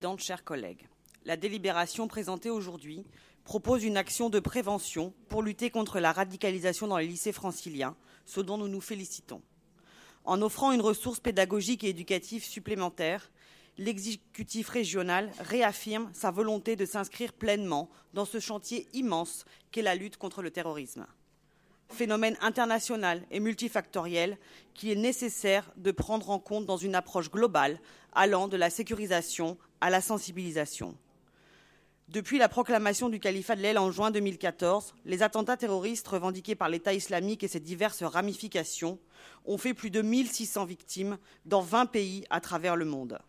Présidente, chers collègues. La délibération présentée aujourd'hui propose une action de prévention pour lutter contre la radicalisation dans les lycées franciliens, ce dont nous nous félicitons. En offrant une ressource pédagogique et éducative supplémentaire, l'exécutif régional réaffirme sa volonté de s'inscrire pleinement dans ce chantier immense qu'est la lutte contre le terrorisme. Phénomène international et multifactoriel qu'il est nécessaire de prendre en compte dans une approche globale allant de la sécurisation à la sensibilisation. Depuis la proclamation du califat de l'aile en juin 2014, les attentats terroristes revendiqués par l'État islamique et ses diverses ramifications ont fait plus de 1600 victimes dans 20 pays à travers le monde.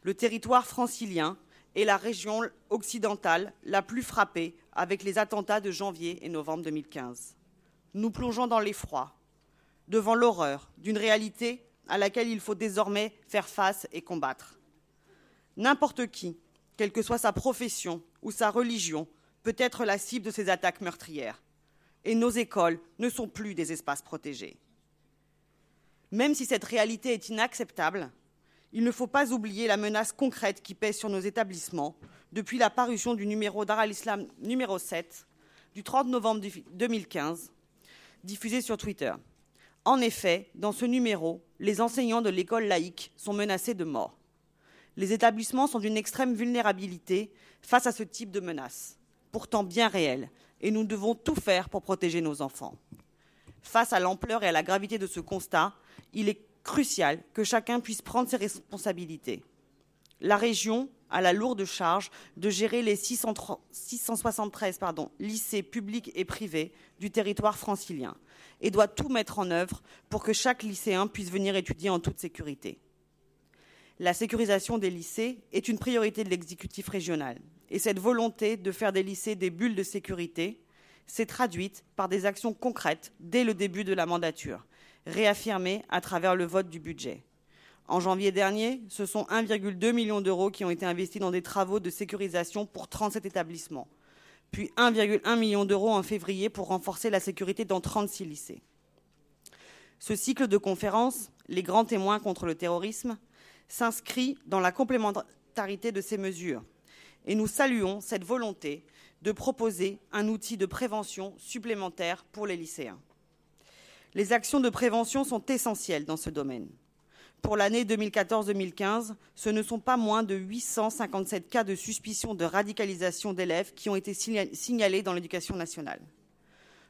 Le territoire francilien est la région occidentale la plus frappée avec les attentats de janvier et novembre 2015. Nous plongeons dans l'effroi, devant l'horreur d'une réalité à laquelle il faut désormais faire face et combattre. N'importe qui, quelle que soit sa profession ou sa religion, peut être la cible de ces attaques meurtrières. Et nos écoles ne sont plus des espaces protégés. Même si cette réalité est inacceptable, il ne faut pas oublier la menace concrète qui pèse sur nos établissements depuis la parution du numéro Dar al-Islam numéro 7 du 30 novembre 2015, diffusé sur Twitter. En effet, dans ce numéro, les enseignants de l'école laïque sont menacés de mort. Les établissements sont d'une extrême vulnérabilité face à ce type de menace, pourtant bien réelle, et nous devons tout faire pour protéger nos enfants. Face à l'ampleur et à la gravité de ce constat, il est crucial que chacun puisse prendre ses responsabilités. La région a la lourde charge de gérer les 673 lycées publics et privés du territoire francilien et doit tout mettre en œuvre pour que chaque lycéen puisse venir étudier en toute sécurité. La sécurisation des lycées est une priorité de l'exécutif régional et cette volonté de faire des lycées des bulles de sécurité s'est traduite par des actions concrètes dès le début de la mandature, réaffirmées à travers le vote du budget. En janvier dernier, ce sont 1,2 million d'euros qui ont été investis dans des travaux de sécurisation pour 37 établissements, puis 1,1 million d'euros en février pour renforcer la sécurité dans 36 lycées. Ce cycle de conférences, les grands témoins contre le terrorisme, s'inscrit dans la complémentarité de ces mesures et nous saluons cette volonté de proposer un outil de prévention supplémentaire pour les lycéens. Les actions de prévention sont essentielles dans ce domaine. Pour l'année 2014-2015, ce ne sont pas moins de 857 cas de suspicion de radicalisation d'élèves qui ont été signalés dans l'éducation nationale.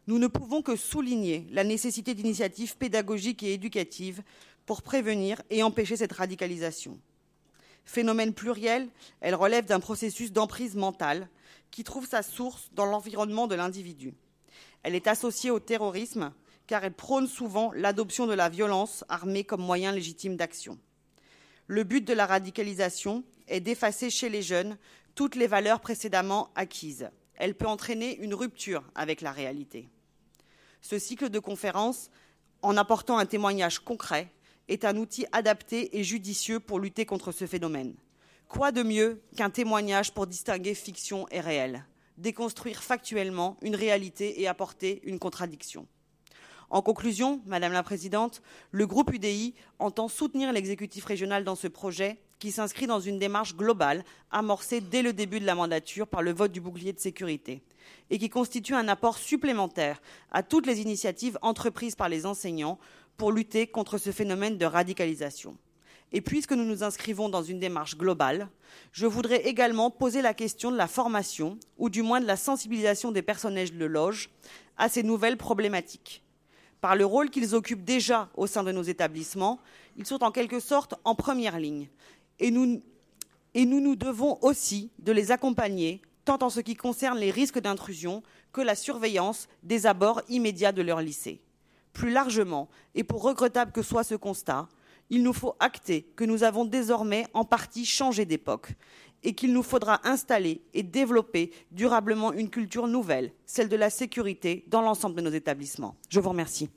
Nous ne pouvons que souligner la nécessité d'initiatives pédagogiques et éducatives pour prévenir et empêcher cette radicalisation. Phénomène pluriel, elle relève d'un processus d'emprise mentale qui trouve sa source dans l'environnement de l'individu. Elle est associée au terrorisme car elle prône souvent l'adoption de la violence armée comme moyen légitime d'action. Le but de la radicalisation est d'effacer chez les jeunes toutes les valeurs précédemment acquises. Elle peut entraîner une rupture avec la réalité. Ce cycle de conférences, en apportant un témoignage concret, est un outil adapté et judicieux pour lutter contre ce phénomène. Quoi de mieux qu'un témoignage pour distinguer fiction et réel, déconstruire factuellement une réalité et apporter une contradiction. En conclusion, Madame la Présidente, le groupe UDI entend soutenir l'exécutif régional dans ce projet qui s'inscrit dans une démarche globale amorcée dès le début de la mandature par le vote du bouclier de sécurité et qui constitue un apport supplémentaire à toutes les initiatives entreprises par les enseignants pour lutter contre ce phénomène de radicalisation. Et puisque nous nous inscrivons dans une démarche globale, je voudrais également poser la question de la formation, ou du moins de la sensibilisation des personnels de loge, à ces nouvelles problématiques. Par le rôle qu'ils occupent déjà au sein de nos établissements, ils sont en quelque sorte en première ligne. Et nous nous devons aussi de les accompagner, tant en ce qui concerne les risques d'intrusion que la surveillance des abords immédiats de leur lycée. Plus largement, et pour regrettable que soit ce constat, il nous faut acter que nous avons désormais en partie changé d'époque et qu'il nous faudra installer et développer durablement une culture nouvelle, celle de la sécurité dans l'ensemble de nos établissements. Je vous remercie.